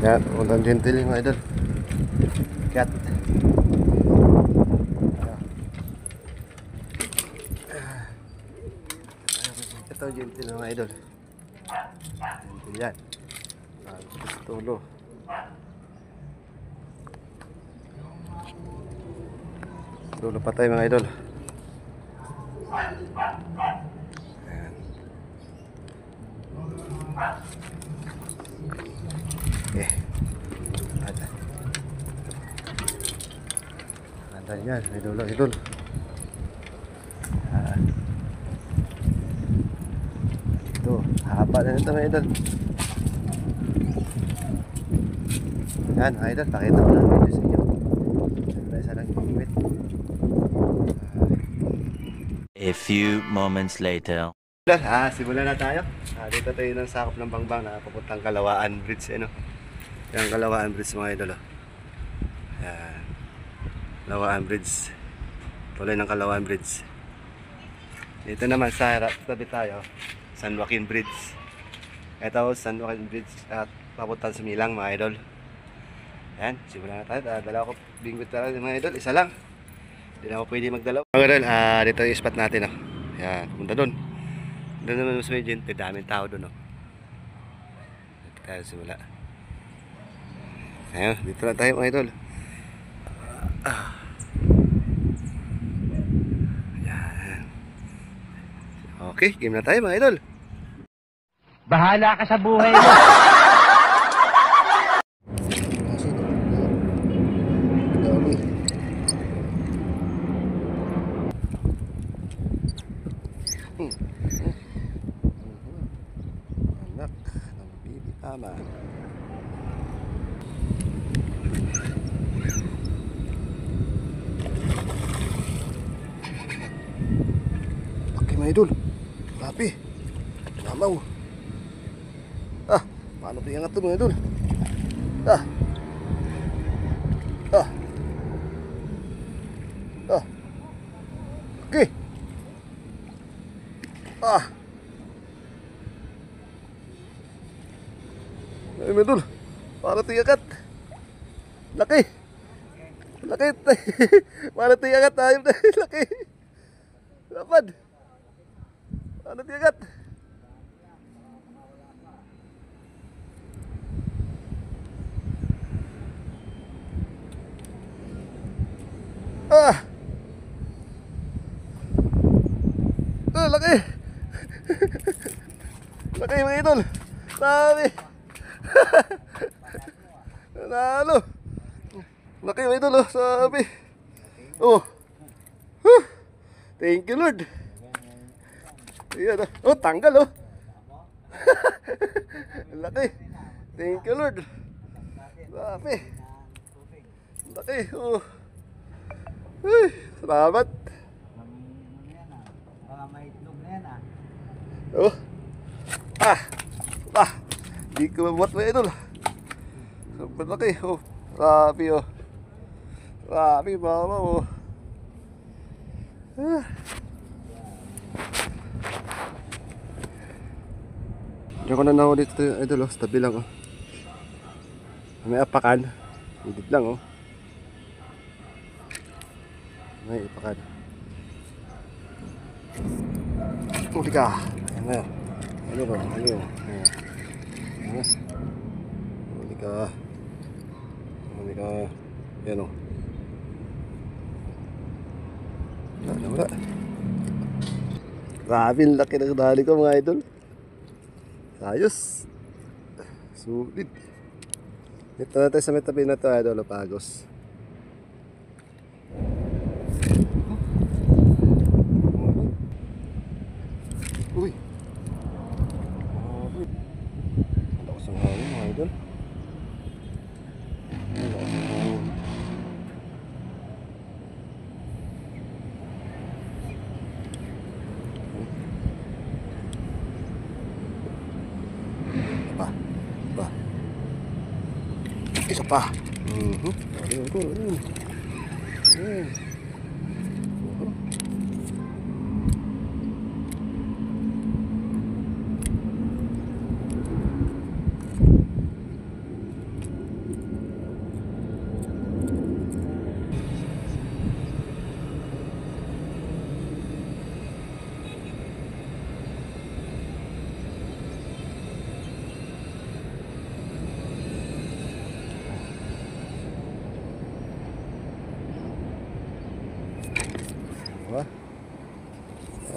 Yan, puntang gentle mga idol. Cat. Ito gentle mga idol. Gentle yan. Tulo. Tulo pa tayo mga idol. Ayan. Okay. Ganda yan, idol, idol. Ito, haba na ito mga idol. Yan mga idol, pakita ko lang video sa inyo. Siyempre, isa lang gimit. A few moments later. Simulan na tayo. Dito tayo ng sakop ng Bangbang na papuntang Kalawaan Bridge. Ano? Yan, Kalawaan Bridge mga idol. Yan. Kalawaan Bridge. Tuloy ng Kalawaan Bridge. Dito naman sa harap, tabi tayo. San Joaquin Bridge. Ito, San Joaquin Bridge at papuntang Sumilang mga idol. Yan, simulan na tayo. Dala ko bingwit talaga mga idol. Isa lang. Hindi na ako pwede magdalaw. Mga idol, dito yung spot natin. Yan, pumunta doon. Doon naman mas may gente, daming tao doon. Dito tayo simula. Ayun, dito lang tayo mga idol. Yan. Okay, game na tayo mga idol. Bahala ka sa buhay mo. Anak ng bibi ama. Okay mga idol. Grabe. Namaw. Paano ba yung ito mga idol? Okay. Ay mga idol. Para tiyakat. Laki. Laki. Para tiyakat tayo. Laki. Lapad. Para tiyakat. Laki. Laki mga idol. Sabi. Nanalo. Laki mga idol, sabi. Thank you Lord. Ayan, tanggal Laki. Thank you Lord. Sabi. Laki. Salamat. Di ko mabuhat mga idol. Sobrang laki. Grabe Grabe mama Diyan ko na nahuli dito idol sa tabi lang May apakan. Hidit lang May apakan. Huli ka. Ayan na. Huli ka. Ayan Wala. Grabe ang laki ng dali ko mga idol. Ayos. Sulit. Dito na tayo sa may tabi na ito idol. Pagos. Uy. Lakas ang hangin mga idol. Isa pa.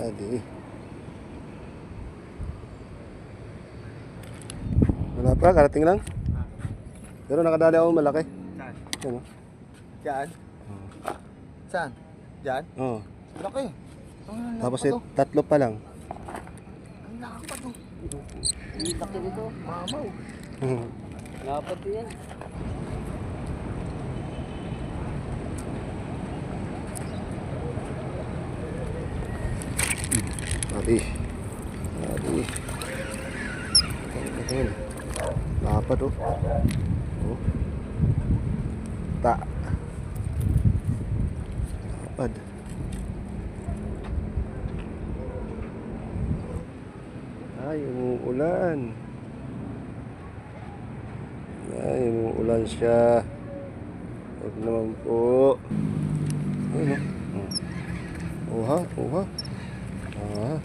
Adi. Wala pa, karating lang. Pero nakadali ako malaki. Saan? Yan o. Diyan? Saan? Diyan? Oo. Laki. Tapos tatlo pa lang. Ang laki pa to. Ang laki nito. Mamaw. Dapat yan. Adi. Adi. Ito. Dapat o. Oh. Ta. Dapat. Ay, umuulan. Ay, umuulan siya. Huwag naman po. Ayun o. Oha, oha. Ah,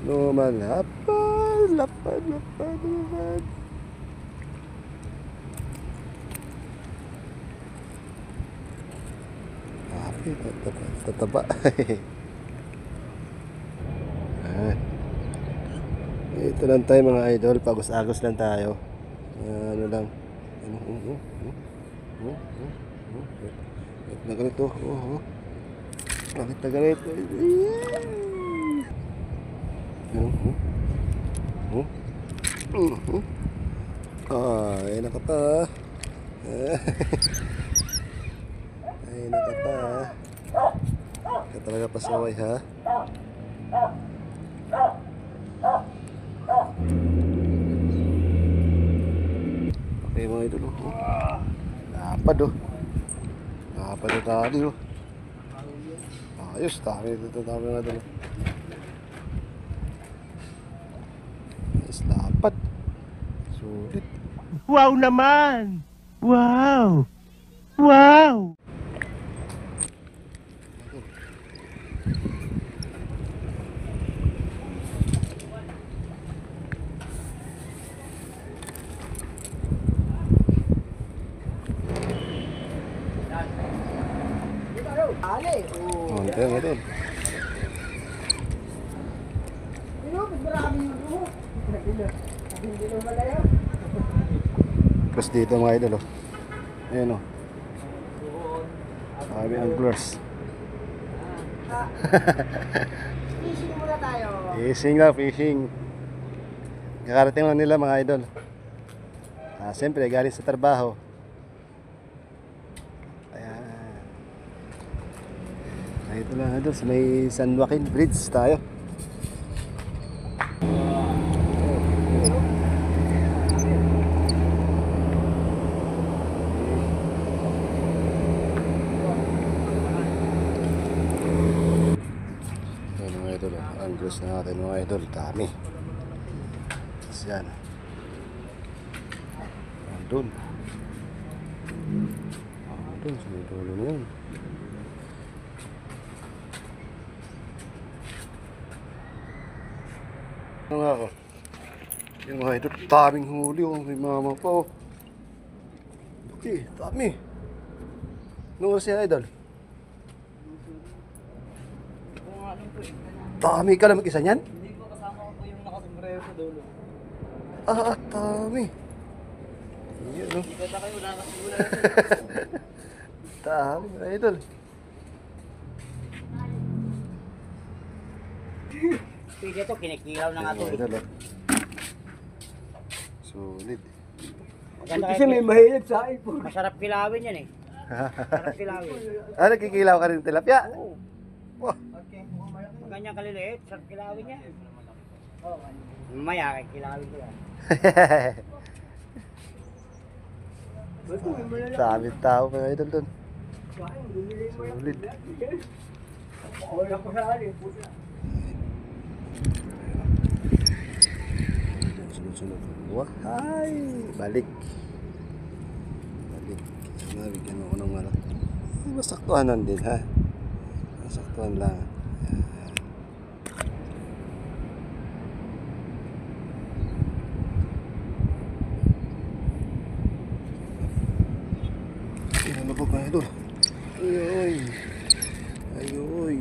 lumalapad, lapad, lapad, lapad. Ay, tataba. Ah. Ito lang tayo mga idol, pagos-agos lang tayo. Ano lang. Bakit na ganito? Bakit na ganito? Ay, naka pa. Ay, naka pa. Ka talaga pasaway ha. Okay mga idol. Lapad oh. Lapad na tali oh. Ayos, dami dito, dami nga dito. Ayos, lapad. Sulit. Wow naman! Wow! Wow! Oh, ito yung idol. Tapos dito mga idol oh. Ayan oh. Kami anglers. Fishing muna tayo. Fishing lang, fishing. Kakarating lang nila mga idol. Siyempre galing sa trabaho. Ayan. Ito lang idol, sa may San Joaquin Bridge tayo. Ayan mga idol, anglers na natin mga idol, dami. Tapos yan. Doon. Doon, sa may dulo na yun. Ano nga ako? Yung mga idol, daming huli oh. May mama pa oh. Okay, dami. Ano kasi yan idol? Dami ka lang mag-isa niyan? Hindi ko kasama ko yung nakasombrero sa dulo. Dami. Yan oh. Hindi ka kayo, wala kang sigula. Dami mga idol. Sige to, kinikilaw na nga to. Mga idol oh. Solid. Kasi may mahilig sa iPhone. Masarap kilawin yan eh. Masarap kilawin. Nagkikilaw ka rin ng tilapia? Oo. Wah. Pag ganyan kaliliit, sarap kilawin yan. Oo. Mamaya, kilawin ko yan. Dami tao mga idol doon. Solid. Wala ko sa alin. Sunod-sunod. Wah, ay, balik. Balik. Sana bigyan ako ng malak. Masaktuhanan din ha. Masaktuhan lang. Ayan. Ano po mga idol? Ayoy. Ayoy.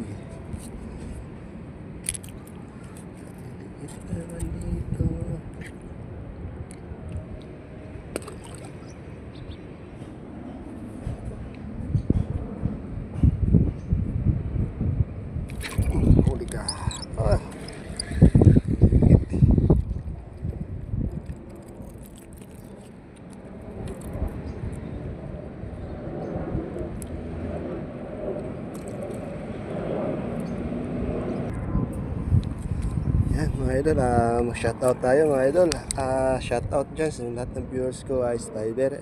idol, mag-shoutout tayo mga idol. Shoutout dyan sa lahat ng viewers ko, Ice Diver.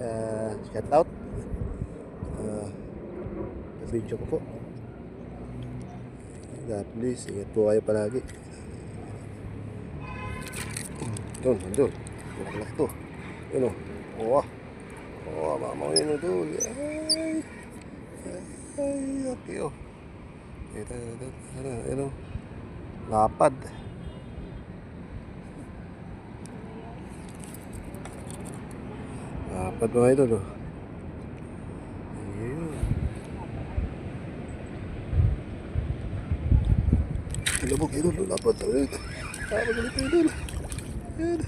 Shoutout. Sa video ko po. God please, ingat po kayo palagi. Doon, doon. Malaki to. Yun o. Mama ko yun o doon. Ay, okay o. Ito, yun o. Lapad. Lapad mga idol o. Ayun. Labog idol, lapad. Lapad ulit idol. Ayan.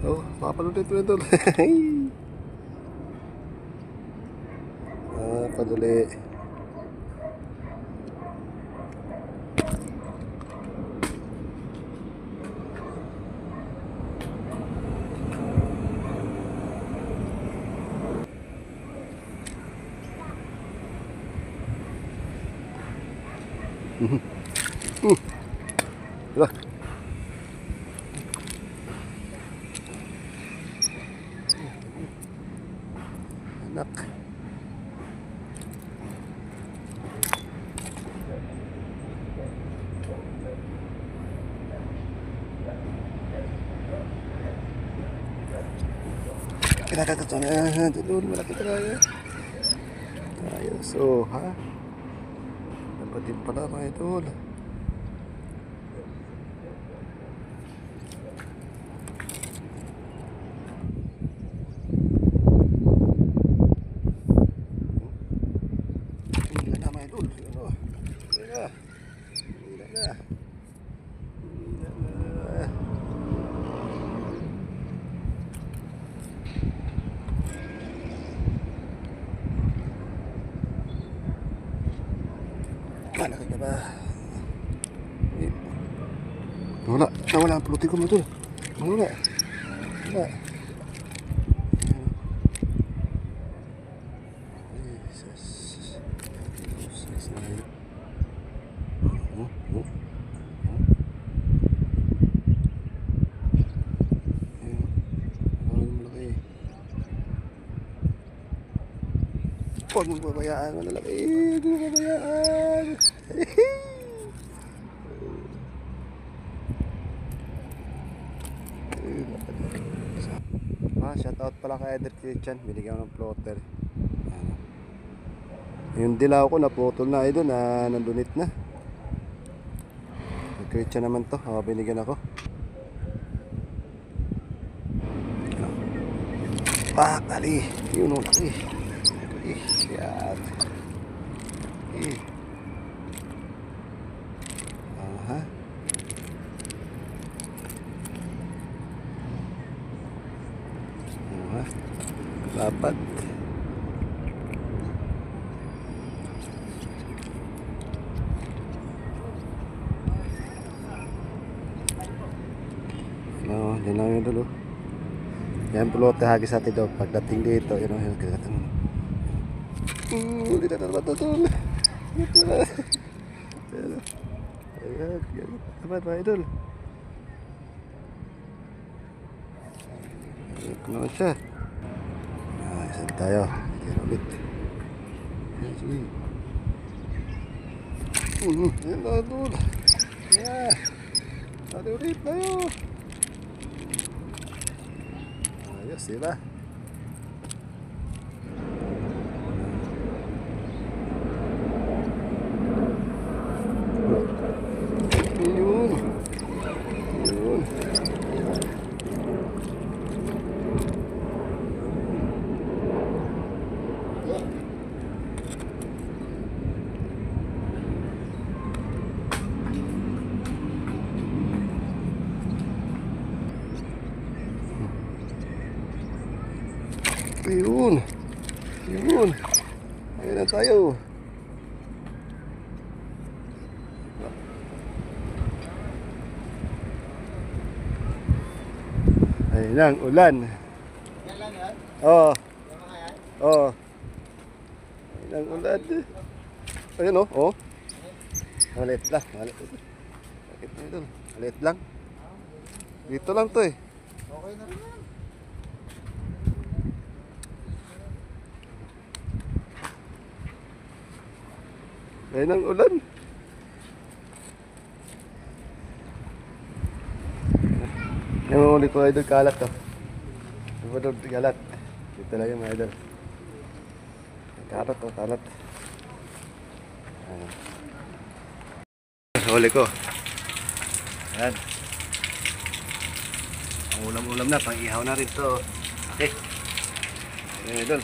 Oh, lapad ulit idol. Lapad ulit. Lah. Anak. Kinakagat sana. Doon, malaki tayo. Tayo, so, ha? Dapat din pala mga idol. Malaki ka ba? Nawala ang pulutin ko mo ito. Nawala. Jesus. Huwag mong babayaan, malalaki. Huwag mong babayaan. Shoutout pala kay Eder Christian. Binigyan ko ng plotter. Yung dilaw ko naputol na idol, na nandunit na. Christian naman to. Binigyan ako. Kali. Yun o, laki. Yan. Aha. Lapad. No, yan lang yun dulo. Yan pulote hagis natin daw. Pagdating dito, yun ang kagatan mo. Hindi na naman ito. Ito na. Ayan, yan. Dapat mga idol. Ito naman siya. Isang tayo. Tira ulit. Ayan, sige. Ayan na idol. Ayan. Tari ulit tayo. Ayos, diba? Ayun. Ayun. Ayun na tayo. Ayun lang, ulan. Yan lang yan? Oo. Yung mga yan? Oo. ng ulan. Ayun oh, oh. Maliit lang, maliit. Bakit na ito? Maliit lang. Dito lang to eh. Okay na rin yan. Ayun ang ulan. Yung ulit ko idol, kalat to. Diba doon, kalat. Dito lang yung mga idol. Kalat to, kalat. Huli ko. Ayan. Ang ulam-ulam na, pang-ihaw na rin to. Okay. Ayan idol.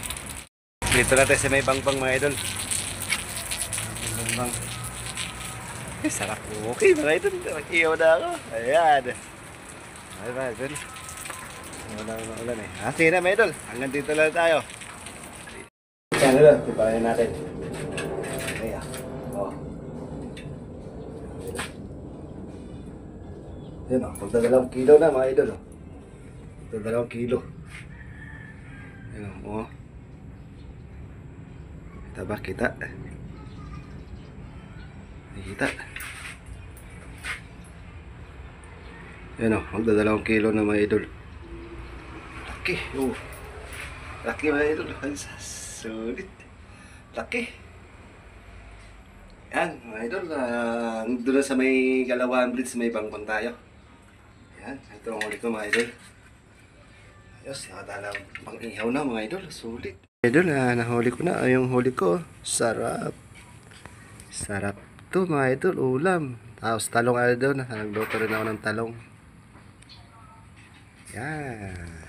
Dito natin sa may bangbang mga idol. Bangbang. Eh, sarap. Okay mga idol. Pag-ihaw na ako. Ayan. Ayan mga idol. Wala na ulan eh. Sige na mga idol. Hanggang dito lang tayo. Ayan idol. Tibayan natin. Ayan. Oh. Yan o, magdadalawang kilo na mga idol o. Magdadalawang kilo. Yan o, kita ba? Kita? Kita. Yan o, magdadalawang kilo na mga idol. Laki, o. Laki mga idol. Sulit. Laki. Yan mga idol, doon na sa may Galawan Bridge, may bangkon tayo. Yan, ito ang huli ko mga idol. Ayos, nakadalaw pang ihaw na mga idol, sulit. Idol, nahuli ko na, yung huli ko, sarap. Sarap to mga idol, ulam. Tapos talong idol, nagluto rin ako ng talong. Yan.